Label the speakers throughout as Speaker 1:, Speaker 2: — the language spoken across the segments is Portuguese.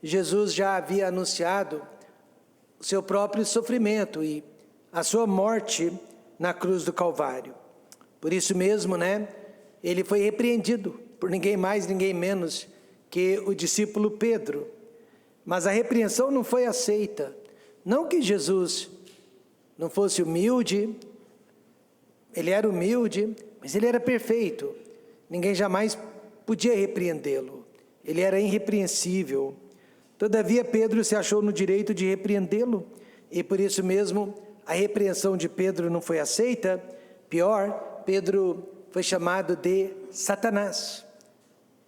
Speaker 1: Jesus já havia anunciado o seu próprio sofrimento e a sua morte na cruz do Calvário. Por isso mesmo, ele foi repreendido por ninguém mais, ninguém menos que o discípulo Pedro. Mas a repreensão não foi aceita. Não que Jesus não fosse humilde, ele era humilde, mas ele era perfeito. Ninguém jamais podia repreendê-lo. Ele era irrepreensível. Todavia, Pedro se achou no direito de repreendê-lo, e por isso mesmo a repreensão de Pedro não foi aceita. Pior, Pedro foi chamado de Satanás.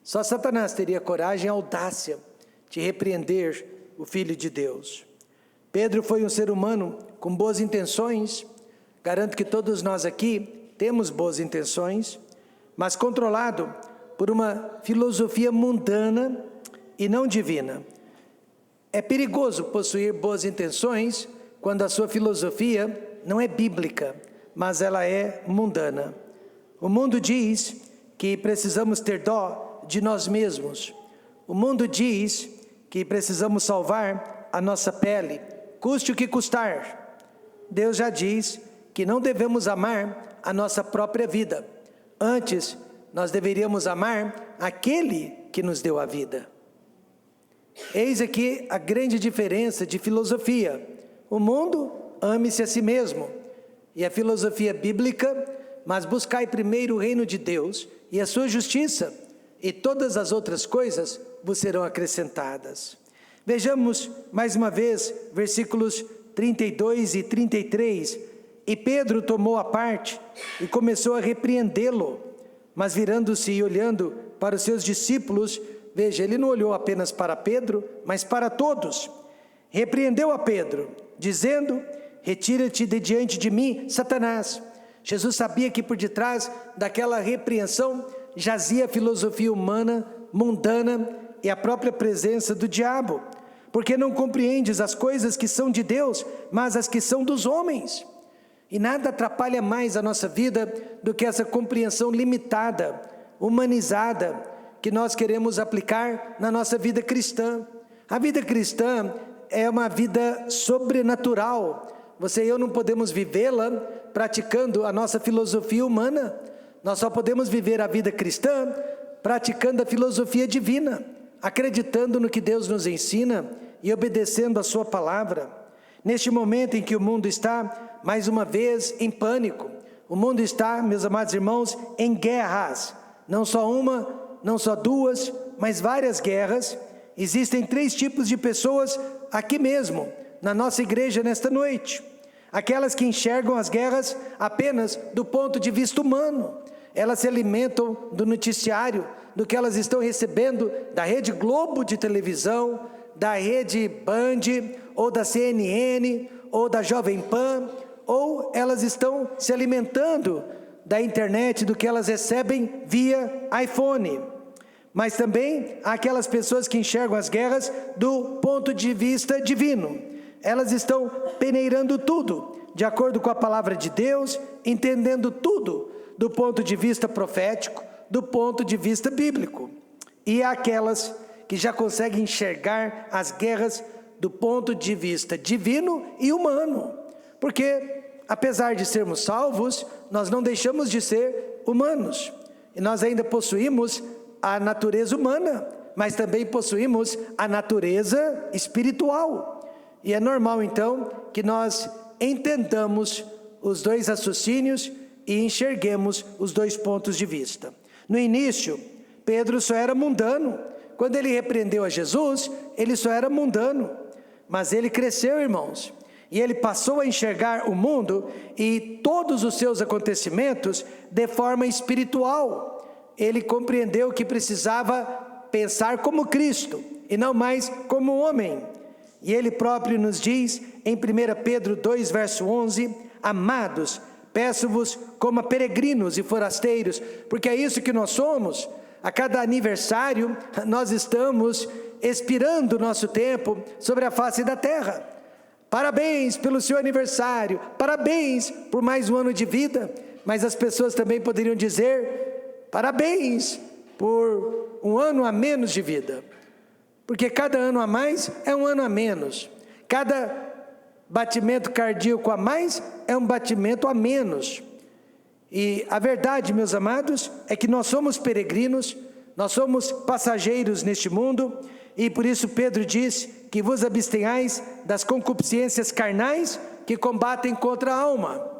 Speaker 1: Só Satanás teria coragem e audácia de repreender o Filho de Deus. Pedro foi um ser humano com boas intenções. Garanto que todos nós aqui temos boas intenções, mas controlado por uma filosofia mundana e não divina. É perigoso possuir boas intenções quando a sua filosofia não é bíblica, mas ela é mundana. O mundo diz que precisamos ter dó de nós mesmos. O mundo diz que precisamos salvar a nossa pele, custe o que custar. Deus já diz que não devemos amar a nossa própria vida. Antes, nós deveríamos amar aquele que nos deu a vida. Eis aqui a grande diferença de filosofia. O mundo, ame-se a si mesmo. E a filosofia bíblica, mas buscai primeiro o reino de Deus e a sua justiça, e todas as outras coisas vos serão acrescentadas. Vejamos mais uma vez versículos 32 e 33. E Pedro tomou a parte e começou a repreendê-lo, mas virando-se e olhando para os seus discípulos, veja, ele não olhou apenas para Pedro, mas para todos. Repreendeu a Pedro, dizendo: retira-te de diante de mim, Satanás. Jesus sabia que por detrás daquela repreensão jazia a filosofia humana, mundana e a própria presença do diabo. Porque não compreendes as coisas que são de Deus, mas as que são dos homens. E nada atrapalha mais a nossa vida do que essa compreensão limitada, humanizada, que nós queremos aplicar na nossa vida cristã. A vida cristã é uma vida sobrenatural. Você e eu não podemos vivê-la praticando a nossa filosofia humana. Nós só podemos viver a vida cristã praticando a filosofia divina, acreditando no que Deus nos ensina e obedecendo a sua palavra. Neste momento em que o mundo está, mais uma vez, em pânico, o mundo está, meus amados irmãos, em guerras, não só uma, não só duas, mas várias guerras. Existem 3 tipos de pessoas aqui mesmo, na nossa igreja nesta noite. Aquelas que enxergam as guerras apenas do ponto de vista humano. Elas se alimentam do noticiário, do que elas estão recebendo da Rede Globo de televisão, da Rede Band, ou da CNN, ou da Jovem Pan, ou elas estão se alimentando da internet, do que elas recebem via iPhone. Mas também há aquelas pessoas que enxergam as guerras do ponto de vista divino. Elas estão peneirando tudo, de acordo com a palavra de Deus, entendendo tudo do ponto de vista profético, do ponto de vista bíblico. E há aquelas que já conseguem enxergar as guerras do ponto de vista divino e humano. Porque, apesar de sermos salvos, nós não deixamos de ser humanos. E nós ainda possuímos a natureza humana, mas também possuímos a natureza espiritual. E é normal, então, que nós entendamos os 2 raciocínios e enxerguemos os 2 pontos de vista. No início, Pedro só era mundano. Quando ele repreendeu a Jesus, ele só era mundano. Mas ele cresceu, irmãos, e ele passou a enxergar o mundo e todos os seus acontecimentos de forma espiritual. Ele compreendeu que precisava pensar como Cristo e não mais como homem. E ele próprio nos diz em 1 Pedro 2, verso 11: amados, peço-vos como a peregrinos e forasteiros, porque é isso que nós somos. A cada aniversário nós estamos expirando o nosso tempo sobre a face da terra. Parabéns pelo seu aniversário, parabéns por mais um ano de vida. Mas as pessoas também poderiam dizer: parabéns por um ano a menos de vida. porque cada ano a mais é um ano a menos, cada batimento cardíaco a mais é um batimento a menos. E a verdade, meus amados, é que nós somos peregrinos, nós somos passageiros neste mundo, e por isso Pedro diz que vos abstenhais das concupiscências carnais que combatem contra a alma,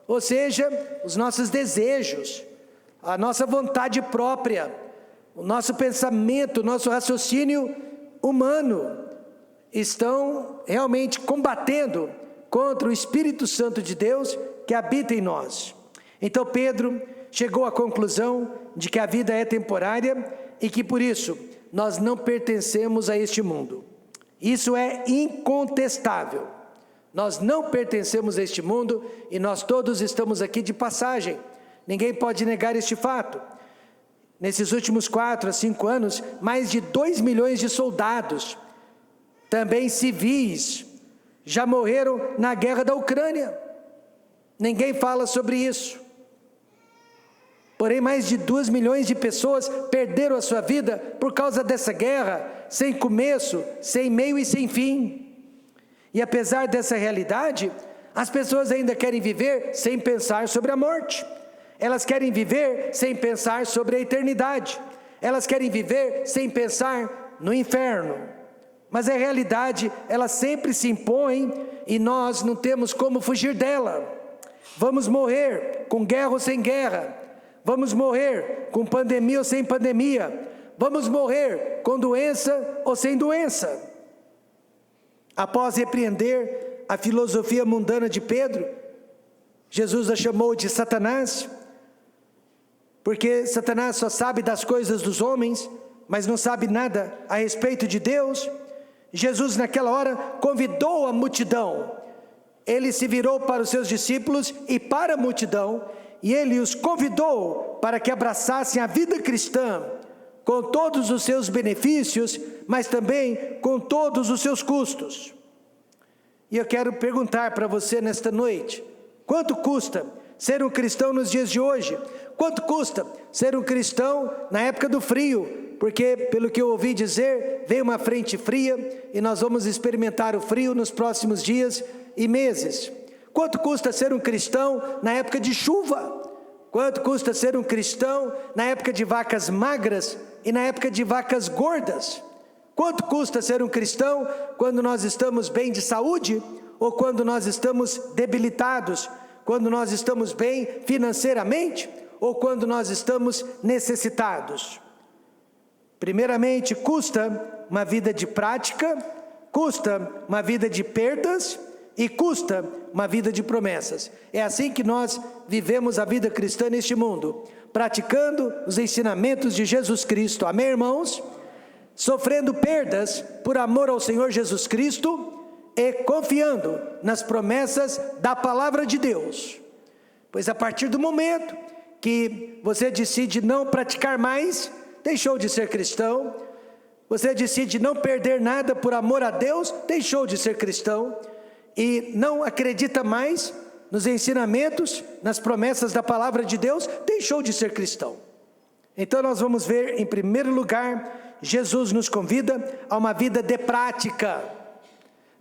Speaker 1: ou seja, os nossos desejos, a nossa vontade própria, o nosso pensamento, o nosso raciocínio humano, estão realmente combatendo contra o Espírito Santo de Deus que habita em nós. Então Pedro chegou à conclusão de que a vida é temporária e que por isso nós não pertencemos a este mundo. Isso é incontestável. Nós não pertencemos a este mundo e nós todos estamos aqui de passagem. Ninguém pode negar este fato. Nesses últimos 4 a 5 anos, mais de 2 milhões de soldados, também civis, já morreram na guerra da Ucrânia. Ninguém fala sobre isso. Porém, mais de 2 milhões de pessoas perderam a sua vida por causa dessa guerra, sem começo, sem meio e sem fim. E apesar dessa realidade, as pessoas ainda querem viver sem pensar sobre a morte. Elas querem viver sem pensar sobre a eternidade. Elas querem viver sem pensar no inferno. Mas a realidade, ela sempre se impõe e nós não temos como fugir dela. Vamos morrer com guerra ou sem guerra. Vamos morrer com pandemia ou sem pandemia. Vamos morrer com doença ou sem doença. Após repreender a filosofia mundana de Pedro, Jesus a chamou de Satanás, porque Satanás só sabe das coisas dos homens, mas não sabe nada a respeito de Deus. Jesus naquela hora convidou a multidão. Ele se virou para os seus discípulos e para a multidão, e ele os convidou para que abraçassem a vida cristã, com todos os seus benefícios, mas também com todos os seus custos. E eu quero perguntar para você nesta noite, quanto custa ser um cristão nos dias de hoje? Quanto custa ser um cristão na época do frio? Porque, pelo que eu ouvi dizer, veio uma frente fria e nós vamos experimentar o frio nos próximos dias e meses. Quanto custa ser um cristão na época de chuva? Quanto custa ser um cristão na época de vacas magras e na época de vacas gordas? Quanto custa ser um cristão quando nós estamos bem de saúde ou quando nós estamos debilitados? Quando nós estamos bem financeiramente ou quando nós estamos necessitados? Primeiramente, custa uma vida de prática, custa uma vida de perdas e custa uma vida de promessas. É assim que nós vivemos a vida cristã neste mundo, praticando os ensinamentos de Jesus Cristo. Amém, irmãos? Sofrendo perdas por amor ao Senhor Jesus Cristo e confiando nas promessas da palavra de Deus. Pois a partir do momento que você decide não praticar mais, deixou de ser cristão. Você decide não perder nada por amor a Deus, deixou de ser cristão. E não acredita mais nos ensinamentos, nas promessas da palavra de Deus, deixou de ser cristão. Então nós vamos ver, em primeiro lugar, Jesus nos convida a uma vida de prática.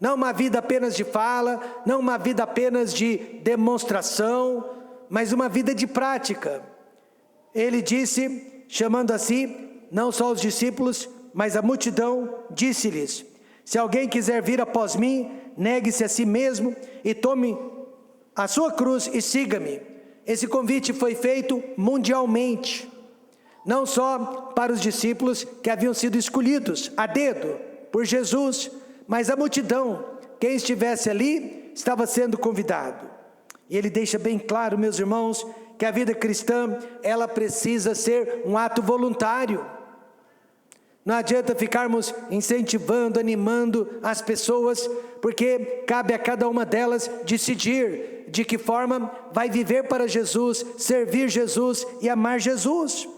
Speaker 1: Não uma vida apenas de fala, não uma vida apenas de demonstração, mas uma vida de prática. Ele disse, chamando assim, não só os discípulos, mas a multidão, disse-lhes: se alguém quiser vir após mim, negue-se a si mesmo e tome a sua cruz e siga-me. Esse convite foi feito mundialmente, não só para os discípulos que haviam sido escolhidos a dedo por Jesus, mas a multidão, quem estivesse ali, estava sendo convidado. E ele deixa bem claro, meus irmãos, que a vida cristã, ela precisa ser um ato voluntário. Não adianta ficarmos incentivando, animando as pessoas, porque cabe a cada uma delas decidir de que forma vai viver para Jesus, servir Jesus e amar Jesus.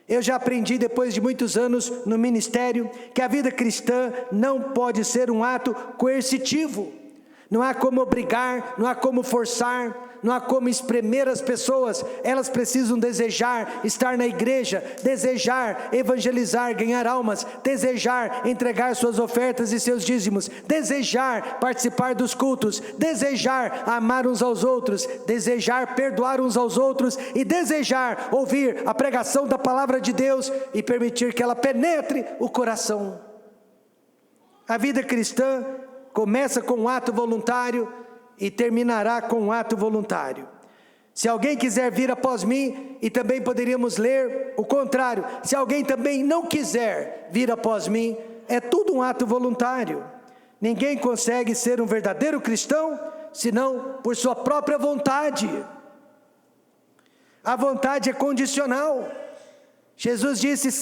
Speaker 1: Eu já aprendi depois de muitos anos no ministério que a vida cristã não pode ser um ato coercitivo. Não há como obrigar, não há como forçar, não há como espremer as pessoas. Elas precisam desejar estar na igreja, desejar evangelizar, ganhar almas, desejar entregar suas ofertas e seus dízimos, desejar participar dos cultos, desejar amar uns aos outros, desejar perdoar uns aos outros e desejar ouvir a pregação da palavra de Deus e permitir que ela penetre o coração. A vida cristã começa com um ato voluntário e terminará com um ato voluntário. Se alguém quiser vir após mim, e também poderíamos ler o contrário, se alguém também não quiser vir após mim, é tudo um ato voluntário. Ninguém consegue ser um verdadeiro cristão, senão por sua própria vontade. A vontade é condicional. Jesus disse,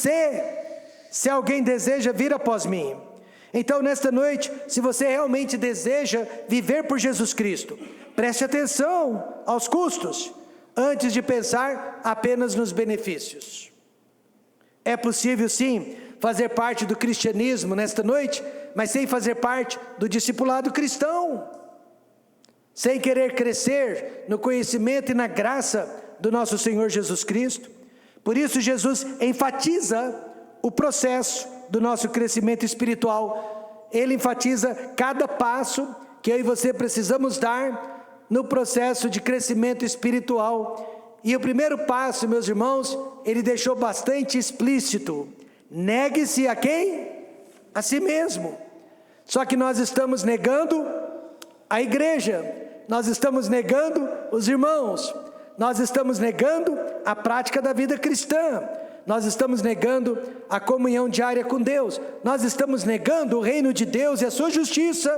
Speaker 1: se alguém deseja vir após mim. Então, nesta noite, se você realmente deseja viver por Jesus Cristo, preste atenção aos custos, antes de pensar apenas nos benefícios. É possível, sim, fazer parte do cristianismo nesta noite, mas sem fazer parte do discipulado cristão, sem querer crescer no conhecimento e na graça do nosso Senhor Jesus Cristo. Por isso, Jesus enfatiza o processo do nosso crescimento espiritual. Ele enfatiza cada passo que eu e você precisamos dar no processo de crescimento espiritual. E o primeiro passo, meus irmãos, ele deixou bastante explícito: negue-se a quem? A si mesmo. Só que nós estamos negando a igreja, nós estamos negando os irmãos, nós estamos negando a prática da vida cristã, nós estamos negando a comunhão diária com Deus, nós estamos negando o reino de Deus e a sua justiça,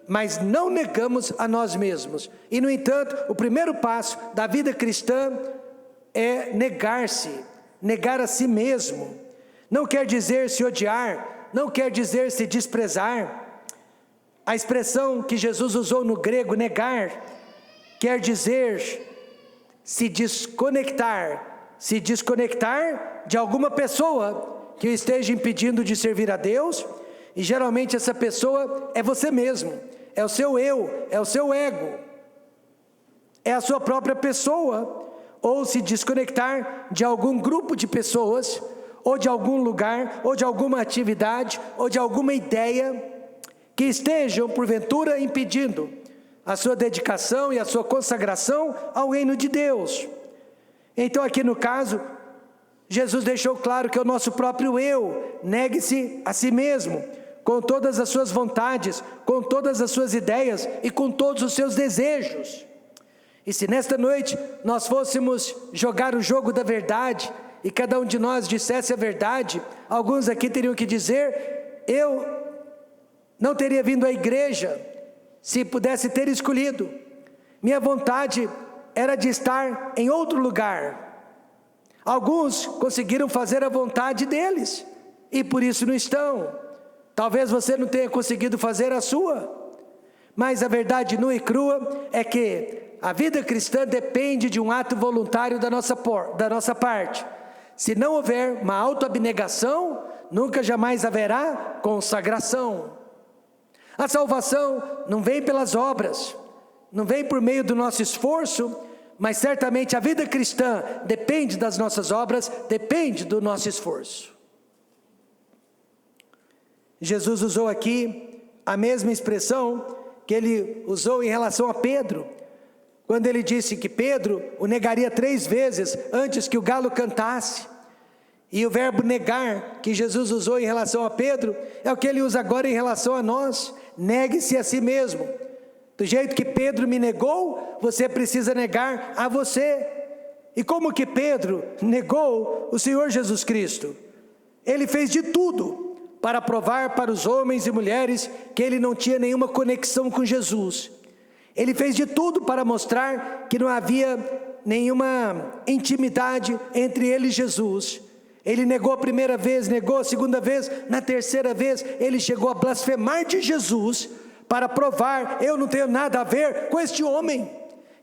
Speaker 1: mas não negamos a nós mesmos. E no entanto, o primeiro passo da vida cristã é negar-se, negar a si mesmo. Não quer dizer se odiar, não quer dizer se desprezar. A expressão que Jesus usou no grego, negar, quer dizer se desconectar de alguma pessoa que o esteja impedindo de servir a Deus, e geralmente essa pessoa é você mesmo, é o seu eu, é o seu ego, é a sua própria pessoa, ou se desconectar de algum grupo de pessoas, ou de algum lugar, ou de alguma atividade, ou de alguma ideia, que estejam porventura impedindo a sua dedicação e a sua consagração ao reino de Deus. Então aqui no caso, Jesus deixou claro que é o nosso próprio eu. Negue-se a si mesmo, com todas as suas vontades, com todas as suas ideias e com todos os seus desejos. E se nesta noite nós fôssemos jogar o jogo da verdade, e cada um de nós dissesse a verdade, alguns aqui teriam que dizer: eu não teria vindo à igreja se pudesse ter escolhido, minha vontade era de estar em outro lugar. Alguns conseguiram fazer a vontade deles, e por isso não estão. Talvez você não tenha conseguido fazer a sua, mas a verdade nua e crua é que a vida cristã depende de um ato voluntário da nossa parte. Se não houver uma autoabnegação, nunca jamais haverá consagração. A salvação não vem pelas obras, não vem por meio do nosso esforço, mas certamente a vida cristã depende das nossas obras, depende do nosso esforço. Jesus usou aqui a mesma expressão que ele usou em relação a Pedro, quando ele disse que Pedro o negaria 3 vezes antes que o galo cantasse. E o verbo negar que Jesus usou em relação a Pedro é o que ele usa agora em relação a nós. Negue-se a si mesmo. Do jeito que Pedro me negou, você precisa negar a você. E como que Pedro negou o Senhor Jesus Cristo? Ele fez de tudo para provar para os homens e mulheres que ele não tinha nenhuma conexão com Jesus. Ele fez de tudo para mostrar que não havia nenhuma intimidade entre ele e Jesus. Ele negou a primeira vez, negou a segunda vez, na terceira vez ele chegou a blasfemar de Jesus para provar: eu não tenho nada a ver com este homem.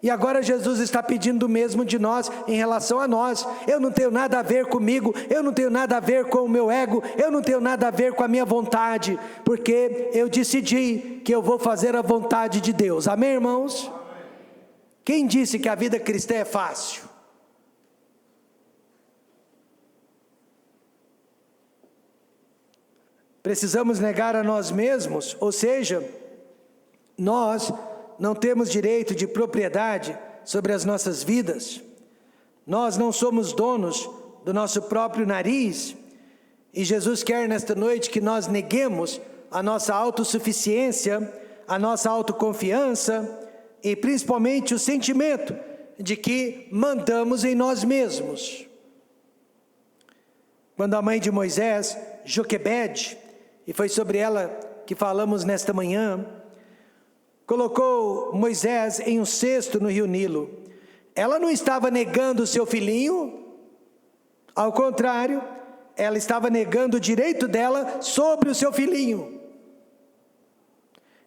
Speaker 1: E agora Jesus está pedindo o mesmo de nós em relação a nós. Eu não tenho nada a ver comigo, eu não tenho nada a ver com o meu ego, eu não tenho nada a ver com a minha vontade, porque eu decidi que eu vou fazer a vontade de Deus. Amém, irmãos? Quem disse que a vida cristã é fácil? Precisamos negar a nós mesmos, ou seja, nós não temos direito de propriedade sobre as nossas vidas. Nós não somos donos do nosso próprio nariz. E Jesus quer nesta noite que nós neguemos a nossa autossuficiência, a nossa autoconfiança e principalmente o sentimento de que mandamos em nós mesmos. Quando a mãe de Moisés, Joquebede, e foi sobre ela que falamos nesta manhã, colocou Moisés em um cesto no rio Nilo, ela não estava negando o seu filhinho, ao contrário, ela estava negando o direito dela sobre o seu filhinho.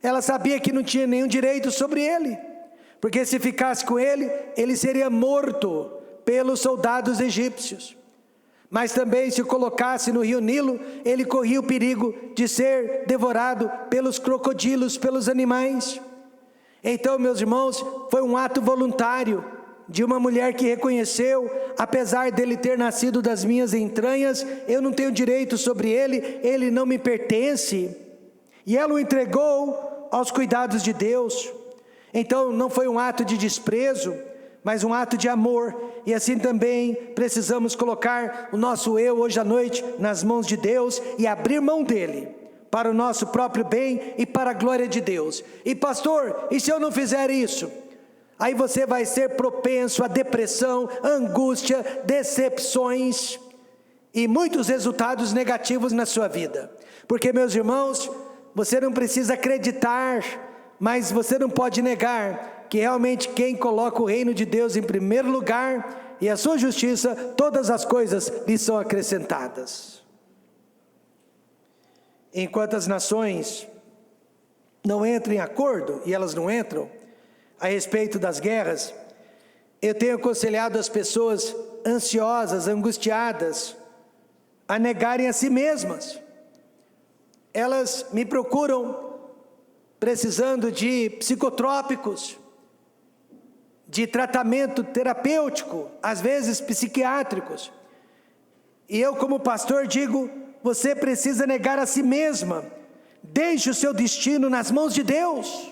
Speaker 1: Ela sabia que não tinha nenhum direito sobre ele, porque se ficasse com ele, ele seria morto pelos soldados egípcios. Mas também se o colocasse no rio Nilo, ele corria o perigo de ser devorado pelos crocodilos, pelos animais. Então, meus irmãos, foi um ato voluntário de uma mulher que reconheceu, apesar dele ter nascido das minhas entranhas, eu não tenho direito sobre ele, ele não me pertence. E ela o entregou aos cuidados de Deus. Então, não foi um ato de desprezo, mas um ato de amor. E assim também precisamos colocar o nosso eu hoje à noite nas mãos de Deus e abrir mão dele, para o nosso próprio bem e para a glória de Deus. E pastor, e se eu não fizer isso? Aí você vai ser propenso a depressão, angústia, decepções e muitos resultados negativos na sua vida. Porque, meus irmãos, você não precisa acreditar, mas você não pode negar que realmente quem coloca o reino de Deus em primeiro lugar e a sua justiça, todas as coisas lhe são acrescentadas. Enquanto as nações não entram em acordo, e elas não entram, a respeito das guerras, eu tenho aconselhado as pessoas ansiosas, angustiadas, a negarem a si mesmas. Elas me procuram precisando de psicotrópicos, de tratamento terapêutico, às vezes psiquiátricos. E eu, como pastor, digo: você precisa negar a si mesma, deixe o seu destino nas mãos de Deus.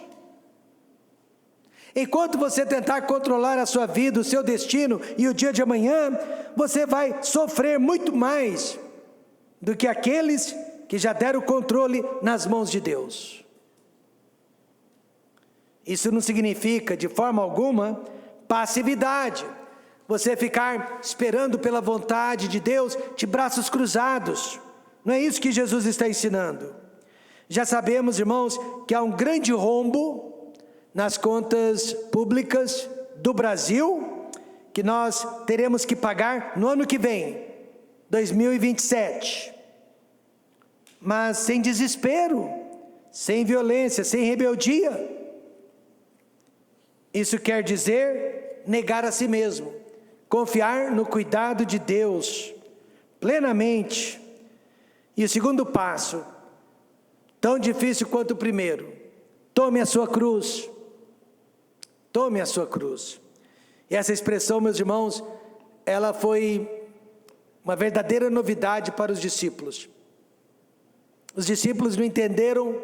Speaker 1: Enquanto você tentar controlar a sua vida, o seu destino e o dia de amanhã, você vai sofrer muito mais do que aqueles que já deram o controle nas mãos de Deus. Isso não significa, de forma alguma, passividade. Você ficar esperando pela vontade de Deus de braços cruzados. Não é isso que Jesus está ensinando. Já sabemos, irmãos, que há um grande rombo nas contas públicas do Brasil, que nós teremos que pagar no ano que vem, 2027. Mas sem desespero, sem violência, sem rebeldia. Isso quer dizer negar a si mesmo, confiar no cuidado de Deus plenamente. E o segundo passo, tão difícil quanto o primeiro: tome a sua cruz. Tome a sua cruz. E essa expressão, meus irmãos, ela foi uma verdadeira novidade para os discípulos. Os discípulos não entenderam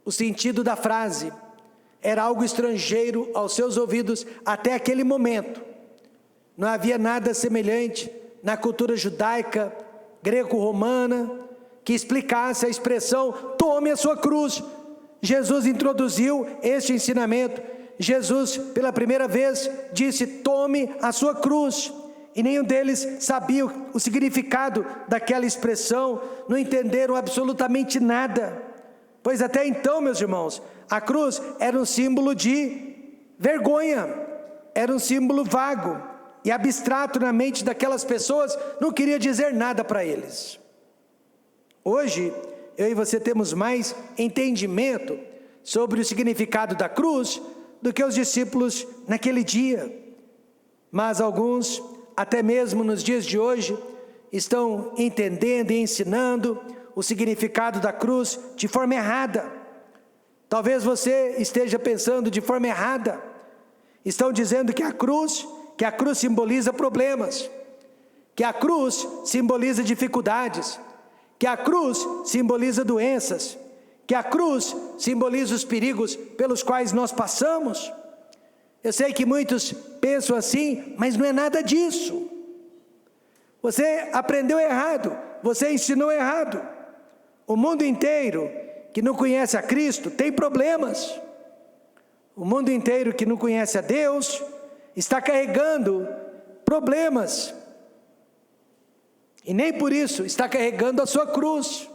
Speaker 1: o sentido da frase. Era algo estrangeiro aos seus ouvidos até aquele momento. Não havia nada semelhante na cultura judaica, greco-romana, que explicasse a expressão tome a sua cruz. Jesus introduziu este ensinamento. Jesus, pela primeira vez, disse tome a sua cruz. E nenhum deles sabia o significado daquela expressão, não entenderam absolutamente nada. Pois até então, meus irmãos, a cruz era um símbolo de vergonha, era um símbolo vago e abstrato na mente daquelas pessoas, não queria dizer nada para eles. Hoje, eu e você temos mais entendimento sobre o significado da cruz, do que os discípulos naquele dia. Mas alguns, até mesmo nos dias de hoje, estão entendendo e ensinando o significado da cruz de forma errada. Talvez você esteja pensando de forma errada. Estão dizendo que a cruz simboliza problemas, que a cruz simboliza dificuldades, que a cruz simboliza doenças, que a cruz simboliza os perigos pelos quais nós passamos. Eu sei que muitos pensam assim, mas não é nada disso. Você aprendeu errado, você ensinou errado. O mundo inteiro que não conhece a Cristo tem problemas. O mundo inteiro que não conhece a Deus está carregando problemas. E nem por isso está carregando a sua cruz.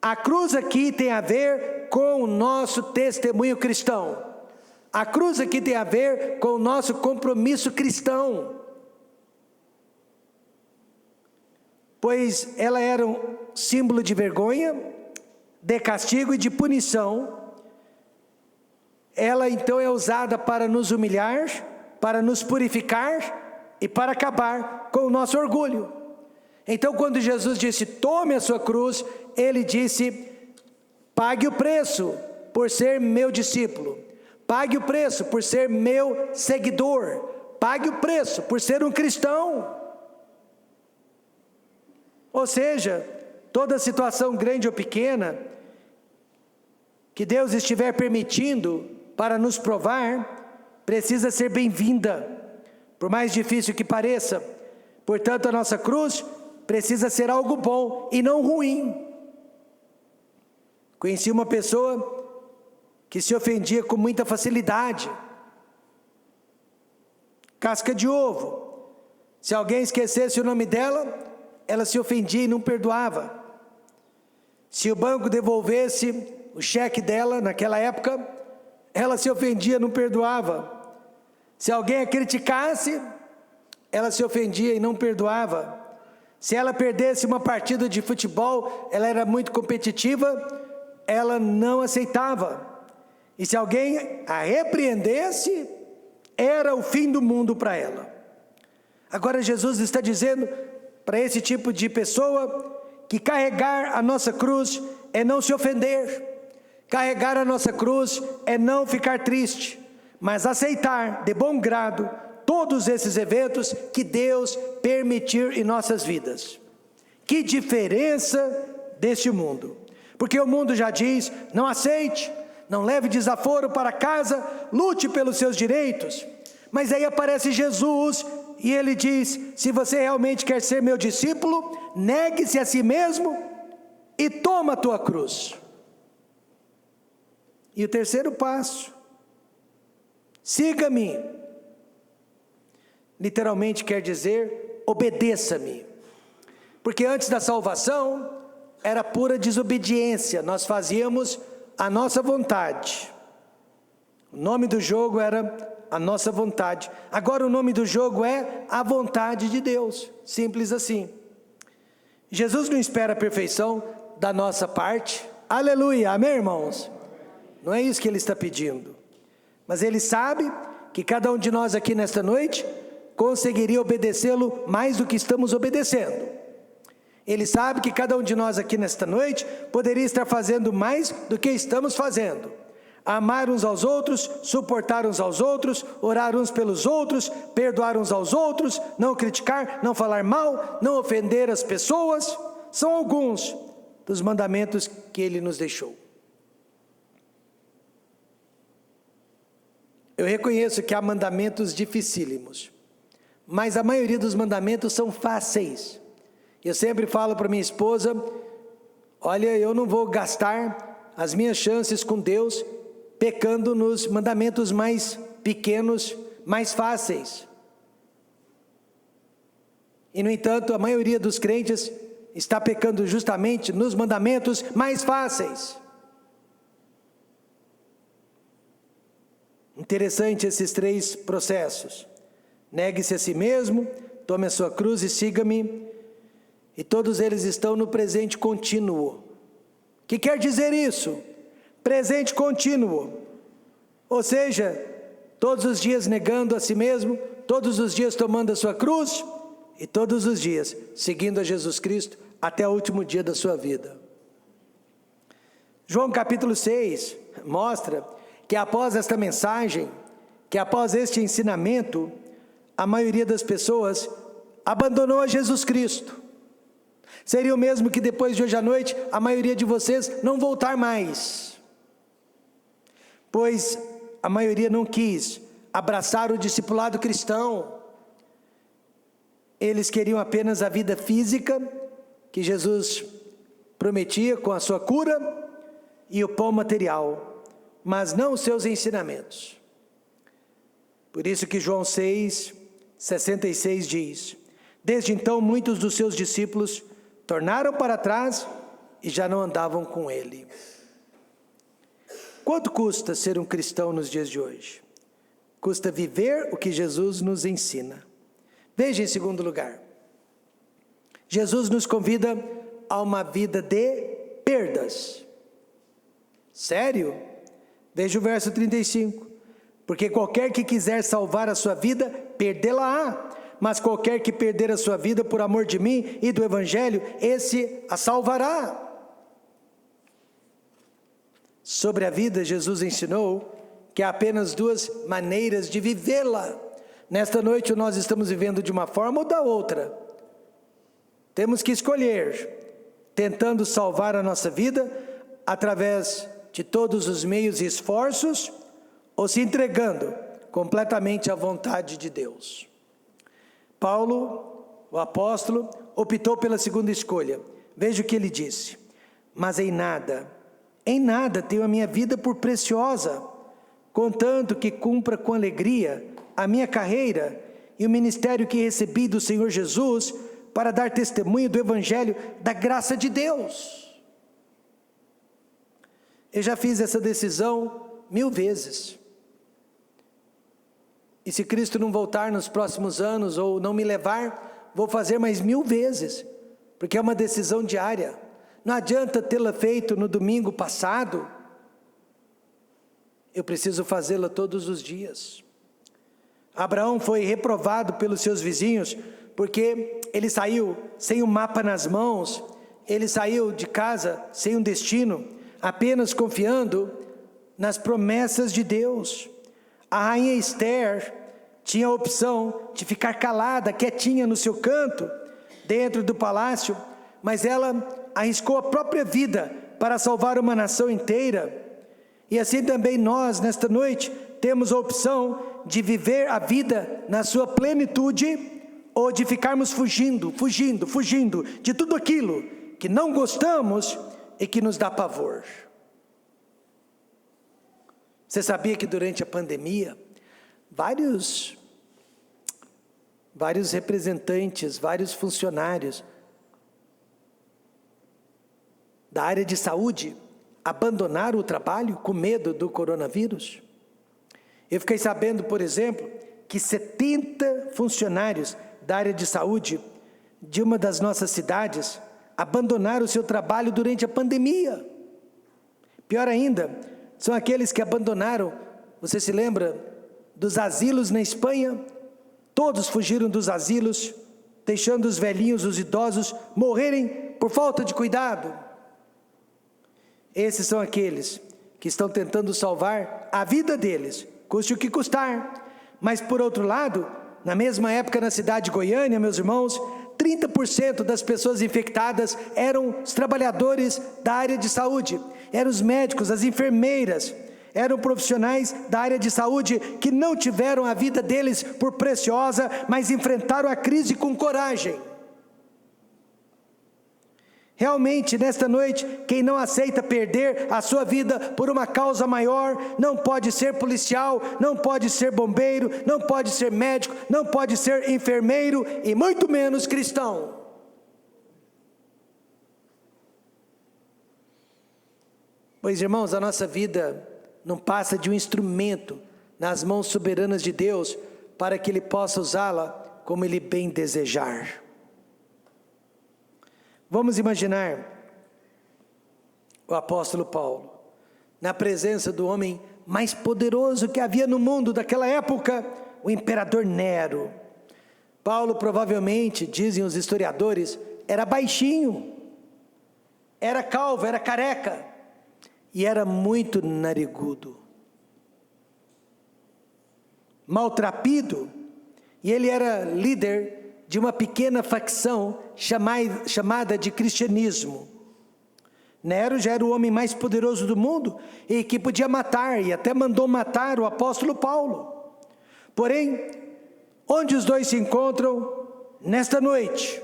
Speaker 1: A cruz aqui tem a ver com o nosso testemunho cristão. A cruz aqui tem a ver com o nosso compromisso cristão. Pois ela era um símbolo de vergonha, de castigo e de punição. Ela então é usada para nos humilhar, para nos purificar e para acabar com o nosso orgulho. Então, quando Jesus disse, tome a sua cruz, ele disse, pague o preço por ser meu discípulo, pague o preço por ser meu seguidor, pague o preço por ser um cristão. Ou seja, toda situação grande ou pequena que Deus estiver permitindo para nos provar, precisa ser bem-vinda, por mais difícil que pareça. Portanto, a nossa cruz precisa ser algo bom e não ruim. Conheci uma pessoa que se ofendia com muita facilidade. Casca de ovo. Se alguém esquecesse o nome dela, ela se ofendia e não perdoava. Se o banco devolvesse o cheque dela naquela época, ela se ofendia e não perdoava. Se alguém a criticasse, ela se ofendia e não perdoava. Se ela perdesse uma partida de futebol, ela era muito competitiva, ela não aceitava. E se alguém a repreendesse, era o fim do mundo para ela. Agora Jesus está dizendo para esse tipo de pessoa que carregar a nossa cruz é não se ofender. Carregar a nossa cruz é não ficar triste, mas aceitar de bom grado todos esses eventos que Deus permitir em nossas vidas. Que diferença deste mundo! Porque o mundo já diz, não aceite, não leve desaforo para casa, lute pelos seus direitos. Mas aí aparece Jesus e ele diz, se você realmente quer ser meu discípulo, negue-se a si mesmo e toma a tua cruz. E o terceiro passo, siga-me. Literalmente quer dizer, obedeça-me. Porque antes da salvação, era pura desobediência, nós fazíamos a nossa vontade. O nome do jogo era a nossa vontade. Agora o nome do jogo é a vontade de Deus, simples assim. Jesus não espera a perfeição da nossa parte, aleluia, amém, irmãos? Não é isso que ele está pedindo, mas ele sabe que cada um de nós aqui nesta noite conseguiria obedecê-lo mais do que estamos obedecendo. Ele sabe que cada um de nós aqui nesta noite poderia estar fazendo mais do que estamos fazendo. Amar uns aos outros, suportar uns aos outros, orar uns pelos outros, perdoar uns aos outros, não criticar, não falar mal, não ofender as pessoas, são alguns dos mandamentos que ele nos deixou. Eu reconheço que há mandamentos dificílimos, mas a maioria dos mandamentos são fáceis. Eu sempre falo para minha esposa, olha, eu não vou gastar as minhas chances com Deus pecando nos mandamentos mais pequenos, mais fáceis. E no entanto, a maioria dos crentes está pecando justamente nos mandamentos mais fáceis. Interessante esses três processos. Negue-se a si mesmo, tome a sua cruz e siga-me. E todos eles estão no presente contínuo. O que quer dizer isso? Presente contínuo. Ou seja, todos os dias negando a si mesmo, todos os dias tomando a sua cruz e todos os dias seguindo a Jesus Cristo até o último dia da sua vida. João capítulo 6 mostra que após esta mensagem, que após este ensinamento, a maioria das pessoas abandonou a Jesus Cristo. Seria o mesmo que depois de hoje à noite, a maioria de vocês não voltar mais. Pois a maioria não quis abraçar o discipulado cristão. Eles queriam apenas a vida física, que Jesus prometia com a sua cura, e o pão material, mas não os seus ensinamentos. Por isso que João 6:66 diz: desde então muitos dos seus discípulos tornaram para trás e já não andavam com ele. Quanto custa ser um cristão nos dias de hoje? Custa viver o que Jesus nos ensina. Veja, em segundo lugar, Jesus nos convida a uma vida de perdas. Sério? Veja o verso 35. Porque qualquer que quiser salvar a sua vida, perdê-la-á. Mas qualquer que perder a sua vida por amor de mim e do Evangelho, esse a salvará. Sobre a vida, Jesus ensinou que há apenas duas maneiras de vivê-la. Nesta noite nós estamos vivendo de uma forma ou da outra. Temos que escolher, tentando salvar a nossa vida através de todos os meios e esforços, ou se entregando completamente à vontade de Deus. Paulo, o apóstolo, optou pela segunda escolha. Veja o que ele disse: mas em nada tenho a minha vida por preciosa, contanto que cumpra com alegria a minha carreira e o ministério que recebi do Senhor Jesus, para dar testemunho do Evangelho da graça de Deus. Eu já fiz essa decisão 1000 vezes. E se Cristo não voltar nos próximos anos, ou não me levar, vou fazer mais 1000 vezes, porque é uma decisão diária. Não adianta tê-la feito no domingo passado, eu preciso fazê-la todos os dias. Abraão foi reprovado pelos seus vizinhos, porque ele saiu sem um mapa nas mãos, ele saiu de casa sem um destino, apenas confiando nas promessas de Deus. A rainha Esther tinha a opção de ficar calada, quietinha no seu canto, dentro do palácio, mas ela arriscou a própria vida para salvar uma nação inteira. E assim também nós, nesta noite, temos a opção de viver a vida na sua plenitude, ou de ficarmos fugindo de tudo aquilo que não gostamos e que nos dá pavor. Você sabia que durante a pandemia, vários representantes, vários funcionários da área de saúde abandonaram o trabalho com medo do coronavírus? Eu fiquei sabendo, por exemplo, que 70 funcionários da área de saúde de uma das nossas cidades abandonaram o seu trabalho durante a pandemia. Pior ainda, são aqueles que abandonaram, você se lembra dos asilos na Espanha? Todos fugiram dos asilos, deixando os velhinhos, os idosos, morrerem por falta de cuidado. Esses são aqueles que estão tentando salvar a vida deles, custe o que custar. Mas por outro lado, na mesma época na cidade de Goiânia, meus irmãos, 30% das pessoas infectadas eram os trabalhadores da área de saúde, eram os médicos, as enfermeiras, eram profissionais da área de saúde que não tiveram a vida deles por preciosa, mas enfrentaram a crise com coragem. Realmente, nesta noite, quem não aceita perder a sua vida por uma causa maior, não pode ser policial, não pode ser bombeiro, não pode ser médico, não pode ser enfermeiro e muito menos cristão. Pois, irmãos, a nossa vida não passa de um instrumento nas mãos soberanas de Deus, para que Ele possa usá-la como Ele bem desejar. Vamos imaginar o apóstolo Paulo, na presença do homem mais poderoso que havia no mundo daquela época, o imperador Nero. Paulo provavelmente, dizem os historiadores, era baixinho, era calvo, era careca e era muito narigudo, maltrapilho, e ele era líder de uma pequena facção chamada de cristianismo. Nero já era o homem mais poderoso do mundo e que podia matar, e até mandou matar o apóstolo Paulo. Porém, onde os dois se encontram nesta noite?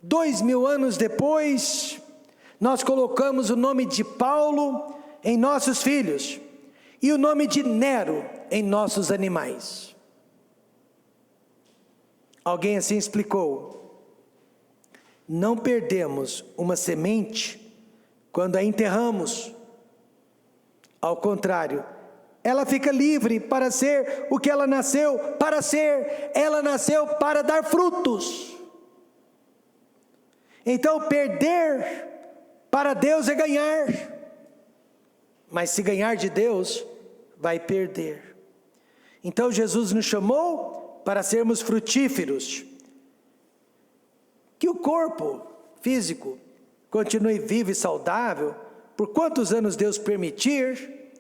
Speaker 1: 2000 anos depois, nós colocamos o nome de Paulo em nossos filhos e o nome de Nero em nossos animais. Alguém assim explicou: não perdemos uma semente quando a enterramos. Ao contrário, ela fica livre para ser o que ela nasceu para ser. Ela nasceu para dar frutos. Então, perder para Deus é ganhar. Mas se ganhar de Deus, vai perder. Então, Jesus nos chamou para sermos frutíferos. Que o corpo físico continue vivo e saudável, por quantos anos Deus permitir,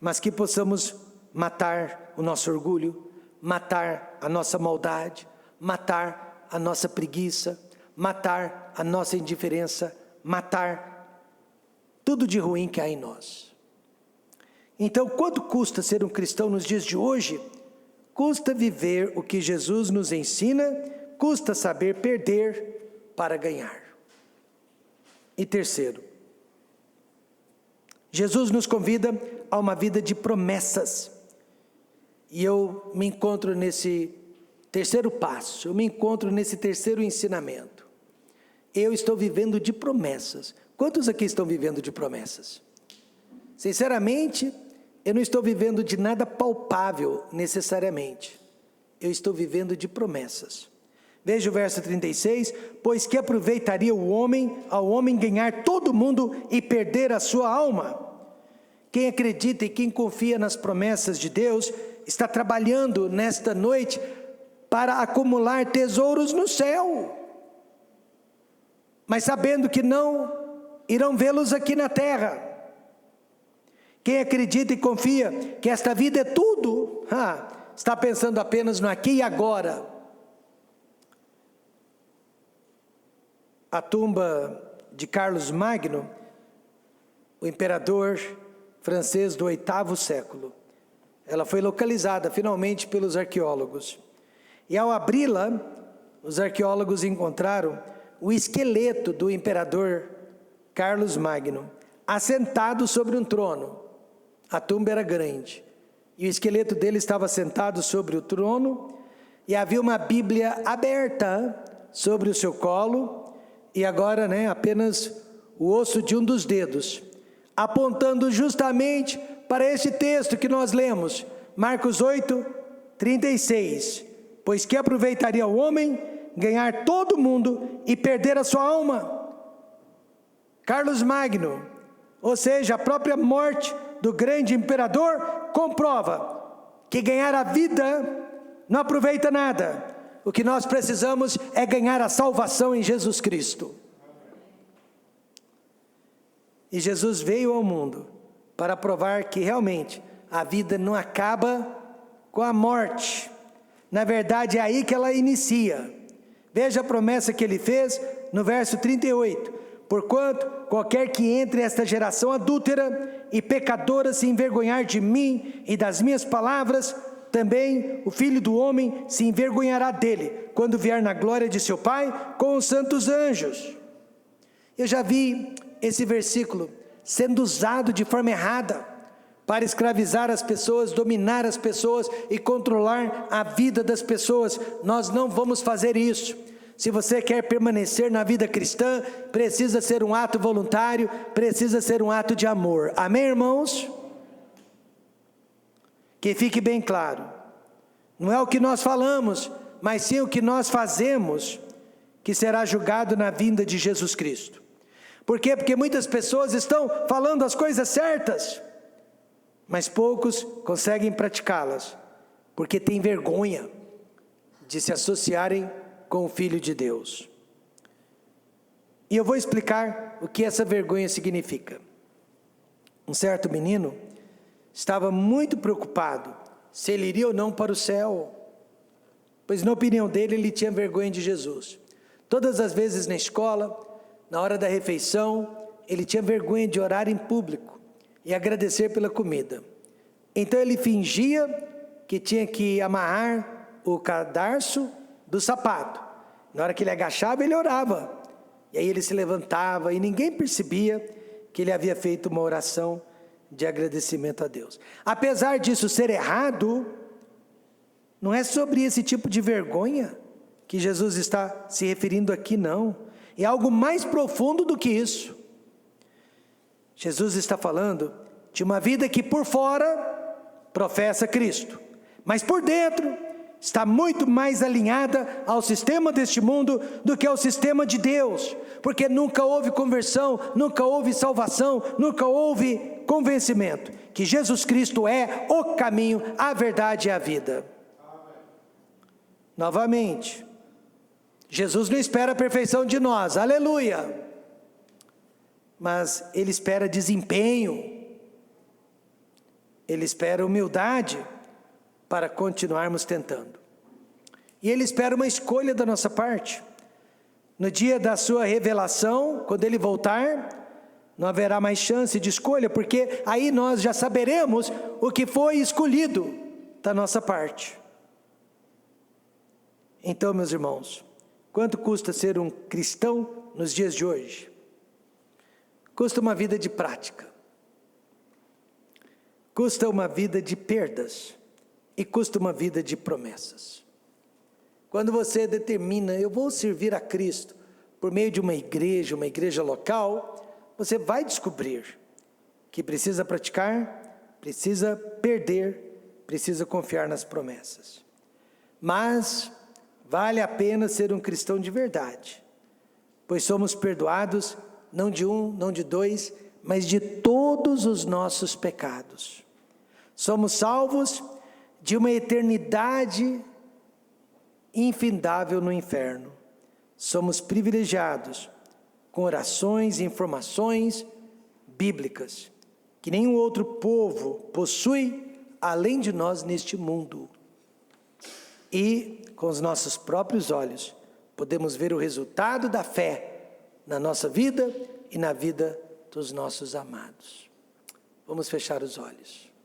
Speaker 1: mas que possamos matar o nosso orgulho, matar a nossa maldade, matar a nossa preguiça, matar a nossa indiferença, matar tudo de ruim que há em nós. Então, quanto custa ser um cristão nos dias de hoje? Custa viver o que Jesus nos ensina, custa saber perder para ganhar. E terceiro, Jesus nos convida a uma vida de promessas. E eu me encontro nesse terceiro passo, eu me encontro nesse terceiro ensinamento. Eu estou vivendo de promessas. Quantos aqui estão vivendo de promessas? Sinceramente, eu não estou vivendo de nada palpável necessariamente. Eu estou vivendo de promessas. Veja o verso 36, pois que aproveitaria ao homem ganhar todo mundo e perder a sua alma? Quem acredita e quem confia nas promessas de Deus, está trabalhando nesta noite para acumular tesouros no céu, mas sabendo que não irão vê-los aqui na terra. Quem acredita e confia que esta vida é tudo, está pensando apenas no aqui e agora. A tumba de Carlos Magno, o imperador francês do 8º século, ela foi localizada finalmente pelos arqueólogos. E ao abri-la, os arqueólogos encontraram o esqueleto do imperador Carlos Magno, assentado sobre um trono. A tumba era grande, e o esqueleto dele estava sentado sobre o trono, e havia uma Bíblia aberta sobre o seu colo, e agora, apenas o osso de um dos dedos, apontando justamente para esse texto que nós lemos, Marcos 8, 36, pois que aproveitaria o homem ganhar todo mundo e perder a sua alma? Carlos Magno, ou seja, a própria morte do grande imperador, comprova que ganhar a vida não aproveita nada. O que nós precisamos é ganhar a salvação em Jesus Cristo. E Jesus veio ao mundo para provar que realmente a vida não acaba com a morte. Na verdade, é aí que ela inicia. Veja a promessa que ele fez no verso 38. Porquanto qualquer que entre esta geração adúltera e pecadora se envergonhar de mim e das minhas palavras, também o Filho do Homem se envergonhará dele, quando vier na glória de seu Pai com os santos anjos. Eu já vi esse versículo sendo usado de forma errada, para escravizar as pessoas, dominar as pessoas e controlar a vida das pessoas. Nós não vamos fazer isso. Se você quer permanecer na vida cristã, precisa ser um ato voluntário, precisa ser um ato de amor. Amém, irmãos? Que fique bem claro, não é o que nós falamos, mas sim o que nós fazemos, que será julgado na vinda de Jesus Cristo. Por quê? Porque muitas pessoas estão falando as coisas certas, mas poucos conseguem praticá-las, porque têm vergonha de se associarem com o Filho de Deus. E eu vou explicar o que essa vergonha significa. Um certo menino estava muito preocupado se ele iria ou não para o céu, pois na opinião dele ele tinha vergonha de Jesus. Todas as vezes na escola, na hora da refeição, ele tinha vergonha de orar em público e agradecer pela comida. Então ele fingia que tinha que amarrar o cadarço do sapato. Na hora que ele agachava, ele orava. E aí ele se levantava e ninguém percebia que ele havia feito uma oração de agradecimento a Deus. Apesar disso ser errado, não é sobre esse tipo de vergonha que Jesus está se referindo aqui, não. É algo mais profundo do que isso. Jesus está falando de uma vida que por fora professa Cristo, mas por dentro está muito mais alinhada ao sistema deste mundo do que ao sistema de Deus, porque nunca houve conversão, nunca houve salvação, nunca houve convencimento que Jesus Cristo é o caminho, a verdade e a vida. Novamente, Jesus não espera a perfeição de nós, aleluia, mas Ele espera desempenho, Ele espera humildade para continuarmos tentando. E Ele espera uma escolha da nossa parte. No dia da sua revelação, quando Ele voltar, não haverá mais chance de escolha, porque aí nós já saberemos o que foi escolhido da nossa parte. Então, meus irmãos, quanto custa ser um cristão nos dias de hoje? Custa uma vida de prática, custa uma vida de perdas e custa uma vida de promessas. Quando você determina, eu vou servir a Cristo por meio de uma igreja local, você vai descobrir que precisa praticar, precisa perder, precisa confiar nas promessas. Mas vale a pena ser um cristão de verdade, pois somos perdoados não de um, não de dois, mas de todos os nossos pecados. Somos salvos de uma eternidade infindável no inferno. Somos privilegiados com orações e informações bíblicas que nenhum outro povo possui além de nós neste mundo. E com os nossos próprios olhos podemos ver o resultado da fé na nossa vida e na vida dos nossos amados. Vamos fechar os olhos.